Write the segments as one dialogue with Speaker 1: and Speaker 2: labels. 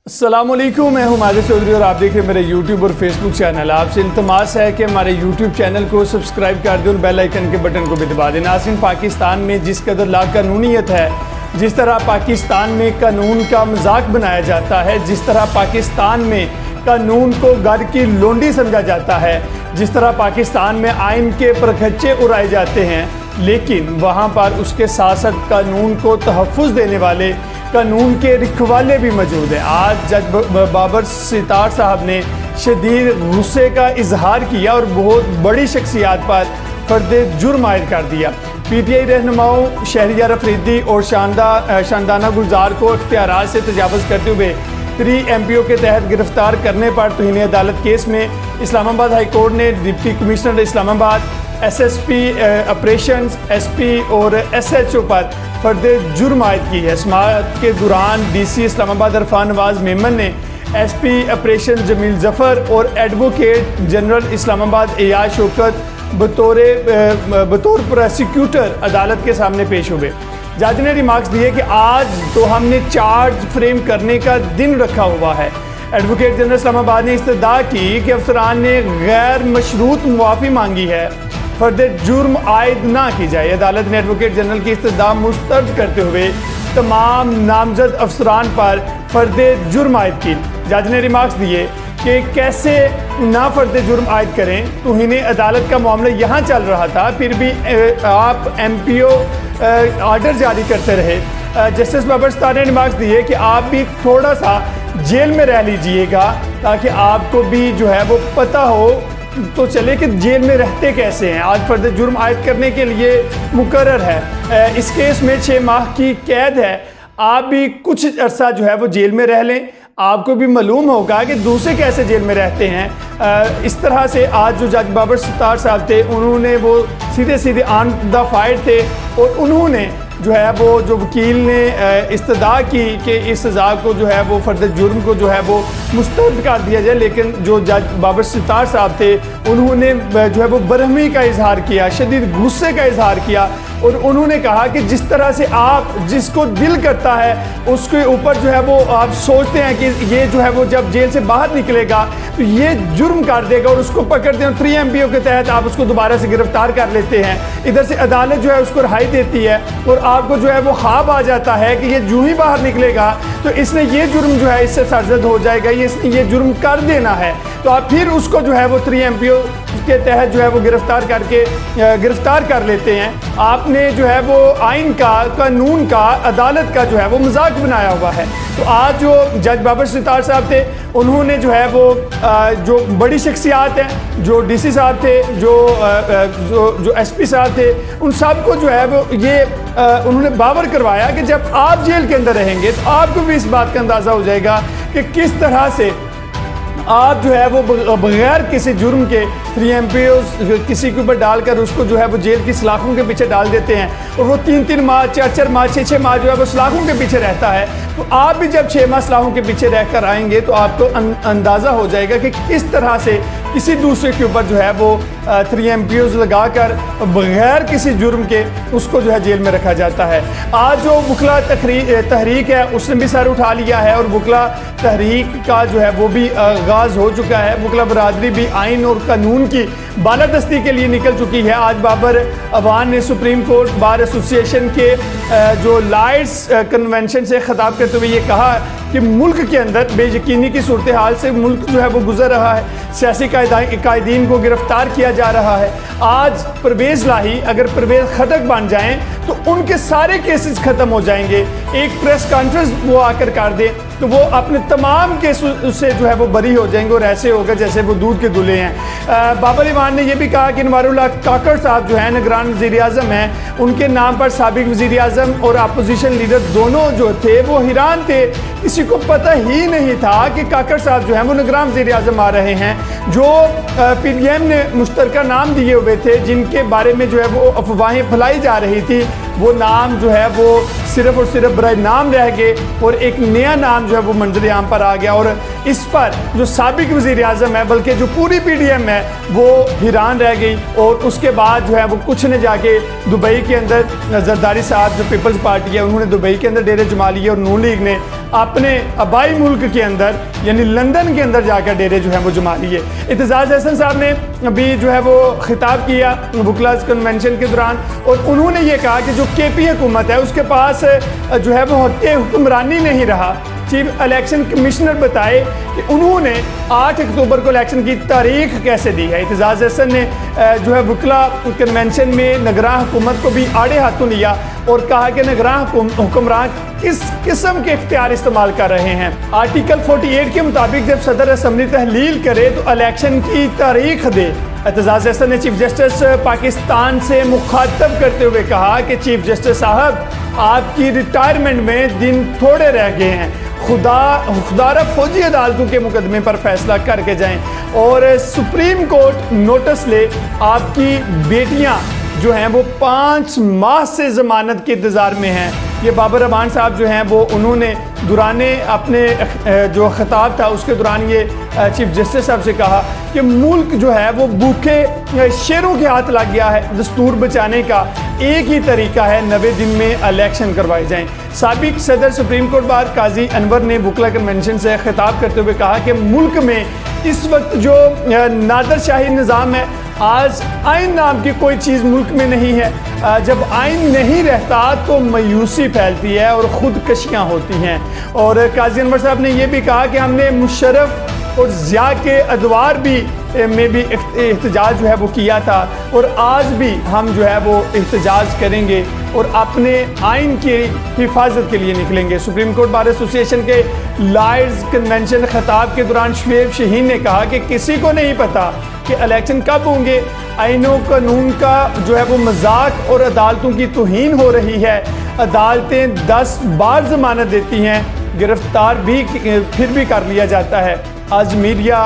Speaker 1: السلام علیکم، میں ہوں ماجد چودھری اور آپ دیکھ رہے ہیں میرے یوٹیوب اور فیس بک چینل۔ آپ سے التماس ہے کہ ہمارے یوٹیوب چینل کو سبسکرائب کر دیں اور بیل آئیکن کے بٹن کو بھی دبا دیں۔ ناظرین، پاکستان میں جس قدر لا قانونیت ہے، جس طرح پاکستان میں قانون کا مذاق بنایا جاتا ہے، جس طرح پاکستان میں قانون کو گھر کی لونڈی سمجھا جاتا ہے، جس طرح پاکستان میں آئین کے پرکھچے اڑائے جاتے ہیں، لیکن وہاں پر اس کے ساتھ ساتھ قانون کو تحفظ دینے والے قانون کے رکھوالے بھی موجود ہیں۔ آج جج بابر ستار صاحب نے شدید غصے کا اظہار کیا اور بہت بڑی شخصیات پر فرد جرم عائد کر دیا۔ پی ٹی آئی رہنماؤں شہریار افریدی اور شاندانہ گلزار کو اختیارات سے تجاوز کرتے ہوئے 3 MPO کے تحت گرفتار کرنے پر توہین عدالت کیس میں اسلام آباد ہائی کورٹ نے ڈپٹی کمشنر اسلام آباد، SSP آپریشنز، SP اور SHO پر فرد جرم عائد کی ہے۔ سماعت کے دوران DC اسلام آباد عرفان نواز میمن نے SP آپریشن جمیل ظفر اور ایڈوکیٹ جنرل اسلام آباد ایاز شوکت بطور پروسیکیوٹر عدالت کے سامنے پیش ہوئے۔ جج نے ریمارکس دیے کہ آج تو ہم نے چارج فریم کرنے کا دن رکھا ہوا ہے۔ ایڈوکیٹ جنرل اسلام آباد نے استدعا کی کہ افسران نے غیر مشروط معافی مانگی ہے، فرد جرم عائد نہ کی جائے۔ عدالت نے ایڈوکیٹ جنرل کی استدعا مسترد کرتے ہوئے تمام نامزد افسران پر فرد جرم عائد کی۔ جج نے ریمارکس دیے کہ کیسے نہ فرد جرم عائد کریں، توہین عدالت کا معاملہ یہاں چل رہا تھا، پھر بھی آپ MPO آرڈر جاری کرتے رہے۔ جسٹس بابر ستار نے ریمارکس دیے کہ آپ بھی تھوڑا سا جیل میں رہ لیجئے گا تاکہ آپ کو بھی جو ہے وہ پتہ ہو تو چلے کہ جیل میں رہتے کیسے ہیں۔ آج فرد جرم عائد کرنے کے لیے مقرر ہے۔ اس کیس میں 6 ماہ کی قید ہے۔ آپ بھی کچھ عرصہ جو ہے وہ جیل میں رہ لیں، آپ کو بھی معلوم ہوگا کہ دوسرے کیسے جیل میں رہتے ہیں۔ اس طرح سے آج جو جج بابر ستار صاحب تھے، انہوں نے وہ سیدھے آن دا فائر تھے اور انہوں نے جو ہے وہ جو وکیل نے استدعا کی کہ اس سزا کو جو ہے وہ فرد جرم کو جو ہے وہ مسترد کر دیا جائے، لیکن جو جج بابر ستار صاحب تھے انہوں نے جو ہے وہ برہمی کا اظہار کیا، شدید غصے کا اظہار کیا، اور انہوں نے کہا کہ جس طرح سے آپ جس کو دل کرتا ہے اس کے اوپر جو ہے وہ آپ سوچتے ہیں کہ یہ جو ہے وہ جب جیل سے باہر نکلے گا تو یہ جرم کر دے گا اور اس کو پکڑتے ہیں اور 3 MPO کے تحت آپ اس کو دوبارہ سے گرفتار کر لیتے ہیں۔ ادھر سے عدالت جو ہے اس کو رہائی دیتی ہے اور آپ کو جو ہے وہ خواب آ جاتا ہے کہ یہ جو ہی باہر نکلے گا تو اس نے یہ جرم جو ہے اس سے سرزد ہو جائے گا، اس نے یہ جرم کر دینا ہے، تو آپ پھر اس کو جو ہے وہ 3 MPO کے تحت جو ہے وہ گرفتار کر لیتے ہیں۔ آپ نے جو ہے وہ آئین کا، قانون کا، عدالت کا جو ہے وہ مذاق بنایا ہوا ہے۔ تو آج جو جج بابر ستار صاحب تھے انہوں نے جو ہے وہ جو بڑی شخصیات ہیں، جو DC صاحب تھے، جو SP صاحب تھے، ان سب کو جو ہے وہ یہ انہوں نے باور کروایا کہ جب آپ جیل کے اندر رہیں گے تو آپ کو بھی اس بات کا اندازہ ہو جائے گا کہ کس طرح سے آپ جو ہے وہ بغیر کسی جرم کے 3 MPO کسی کے اوپر ڈال کر اس کو جو ہے وہ جیل کی سلاخوں کے پیچھے ڈال دیتے ہیں اور وہ 3 ماہ 4 ماہ 6 ماہ جو ہے وہ سلاخوں کے پیچھے رہتا ہے۔ تو آپ بھی جب 6 ماہ سلاخوں کے پیچھے رہ کر آئیں گے تو آپ کو اندازہ ہو جائے گا کہ کس طرح سے کسی دوسرے کے اوپر جو ہے وہ 3 MPOs لگا کر بغیر کسی جرم کے اس کو جو ہے جیل میں رکھا جاتا ہے۔ آج جو وکلا تحریک ہے اس نے بھی سر اٹھا لیا ہے اور وکلا تحریک کا جو ہے وہ بھی آغاز ہو چکا ہے۔ وکلا برادری بھی آئین اور قانون کی بالادستی کے لیے نکل چکی ہے۔ آج بابر اوان نے سپریم کورٹ بار ایسوسی ایشن کے جو لائٹس کنونشن سے خطاب کرتے ہوئے یہ کہا کہ ملک کے اندر بے یقینی کی صورتحال سے ملک جو ہے وہ گزر رہا ہے، سیاسی قائدین کو گرفتار کیا جا رہا ہے۔ آج پرویز لاہی اگر پرویز خٹک بن جائیں تو ان کے سارے کیسز ختم ہو جائیں گے۔ ایک پریس کانفرنس وہ آ کر دیں تو وہ اپنے تمام کیسز سے جو ہے وہ بری ہو جائیں گے اور ایسے ہوگا جیسے وہ دودھ کے گلے ہیں۔ بابر ایوان نے یہ بھی کہا کہ انوار اللہ کاکڑ صاحب جو ہیں نگران وزیر اعظم ہیں، ان کے نام پر سابق وزیر اعظم اور اپوزیشن لیڈر دونوں جو تھے وہ حیران تھے، کسی کو پتہ ہی نہیں تھا کہ کاکڑ صاحب جو ہیں وہ نگران وزیر اعظم آ رہے ہیں۔ جو PDM نے مشترکہ نام دیے ہوئے تھے جن کے بارے میں جو ہے وہ افواہیں پھیلائی جا رہی تھی، وہ نام جو ہے وہ صرف اور صرف برائے نام رہ گئے اور ایک نیا نام جو ہے وہ منظر عام پر آ گیا، اور اس پر جو سابق وزیر اعظم ہے بلکہ جو پوری پی ڈی ایم ہے وہ حیران رہ گئی، اور اس کے بعد جو ہے وہ کچھ نے جا کے دبئی کے اندر زرداری صاحب جو پیپلز پارٹی ہے انہوں نے دبئی کے اندر ڈیرے جما لیے، اور نون لیگ نے اپنے آبائی ملک کے اندر یعنی لندن کے اندر جا کر ڈیرے جو ہیں وہ جما لیے۔ اعتزاز احسن صاحب نے ابھی جو ہے وہ خطاب کیا وکلاء کنونشن کے دوران، اور انہوں نے یہ کہا کہ جو کے پی حکومت ہے اس کے پاس جو ہے وہ حق حکمرانی نہیں رہا۔ چیف الیکشن کمشنر بتائے کہ انہوں نے 8 اکتوبر کو الیکشن کی تاریخ کیسے دی ہے۔ اعتزاز احسن نے جو ہے وکلاء کنونشن میں نگراں حکومت کو بھی آڑے ہاتھوں لیا اور کہا کہ نگراں حکمران کس قسم کے اختیار استعمال کر رہے ہیں۔ آرٹیکل 48 کے مطابق جب صدر اسمبلی تحلیل کرے تو الیکشن کی تاریخ دے۔ اعتزاز احسن نے چیف جسٹس پاکستان سے مخاطب کرتے ہوئے کہا کہ چیف جسٹس صاحب آپ کی ریٹائرمنٹ میں دن تھوڑے رہ گئے ہیں، خدارہ فوجی عدالتوں کے مقدمے پر فیصلہ کر کے جائیں، اور سپریم کورٹ نوٹس لے آپ کی بیٹیاں جو ہیں وہ 5 ماہ سے ضمانت کے انتظار میں ہیں۔ یہ بابر رحمان صاحب جو ہیں وہ انہوں نے دوران اپنے جو خطاب تھا اس کے دوران یہ چیف جسٹس صاحب سے کہا کہ ملک جو ہے وہ بھوکے شیروں کے ہاتھ لگ گیا ہے، دستور بچانے کا ایک ہی طریقہ ہے 90 دن میں الیکشن کروائے جائیں۔ سابق صدر سپریم کورٹ بار قاضی انور نے وکلاء کنونشن سے خطاب کرتے ہوئے کہا کہ ملک میں اس وقت جو نادر شاہی نظام ہے، آج آئین نام کی کوئی چیز ملک میں نہیں ہے۔ جب آئین نہیں رہتا تو مایوسی پھیلتی ہے اور خودکشیاں ہوتی ہیں۔ اور قاضی انور صاحب نے یہ بھی کہا کہ ہم نے مشرف اور ضیاء کے ادوار میں بھی احتجاج جو ہے وہ کیا تھا، اور آج بھی ہم جو ہے وہ احتجاج کریں گے اور اپنے آئین کی حفاظت کے لیے نکلیں گے۔ سپریم کورٹ بار ایسوسی ایشن کے لائرز کنونشن خطاب کے دوران شعیب شہین نے کہا کہ کسی کو نہیں پتا کہ الیکشن کب ہوں گے، آئین و قانون کا جو ہے وہ مذاق اور عدالتوں کی توہین ہو رہی ہے۔ عدالتیں 10 بار ضمانت دیتی ہیں، گرفتار بھی پھر بھی کر لیا جاتا ہے۔ آج میڈیا،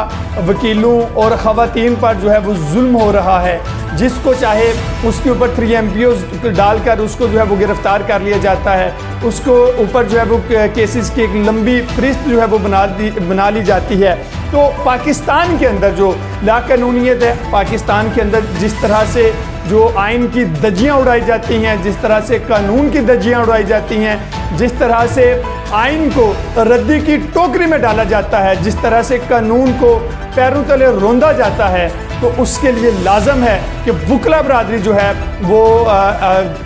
Speaker 1: وکیلوں اور خواتین پر جو ہے وہ ظلم ہو رہا ہے، جس کو چاہے اس کے اوپر 3 MPOs ڈال کر اس کو جو ہے وہ گرفتار کر لیا جاتا ہے، اس کو اوپر جو ہے وہ کیسز کی ایک لمبی فہرست جو ہے وہ بنا لی جاتی ہے۔ تو پاکستان کے اندر جو لا قانونیت ہے، پاکستان کے اندر جس طرح سے جو آئین کی دھجیاں اڑائی جاتی ہیں، جس طرح سے قانون کی دھجیاں اڑائی جاتی ہیں، جس طرح سے آئین کو ردی کی ٹوکری میں ڈالا جاتا ہے، جس طرح سے قانون کو پیروں تلے روندا جاتا ہے، تو اس کے لیے لازم ہے کہ وکلاء برادری جو ہے وہ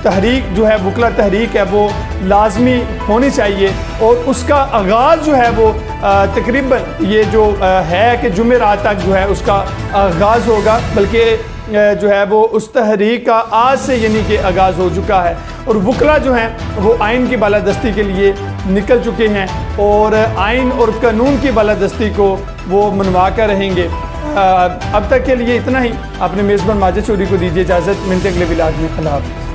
Speaker 1: تحریک جو ہے وکلاء تحریک ہے وہ لازمی ہونی چاہیے، اور اس کا آغاز جو ہے وہ تقریباً یہ جو ہے کہ جمعرات تک جو ہے اس کا آغاز ہوگا، بلکہ جو ہے وہ اس تحریک کا آج سے یعنی کہ آغاز ہو چکا ہے، اور وکلاء جو ہیں وہ آئین کی بالادستی کے لیے نکل چکے ہیں اور آئین اور قانون کی بالادستی کو وہ منوا کر رہیں گے۔ اب تک کے لیے اتنا ہی۔ اپنے میزبان ماجد چودھری کو دیجیے اجازت، ملتے اگلے ولاگ میں۔ اللہ حافظ۔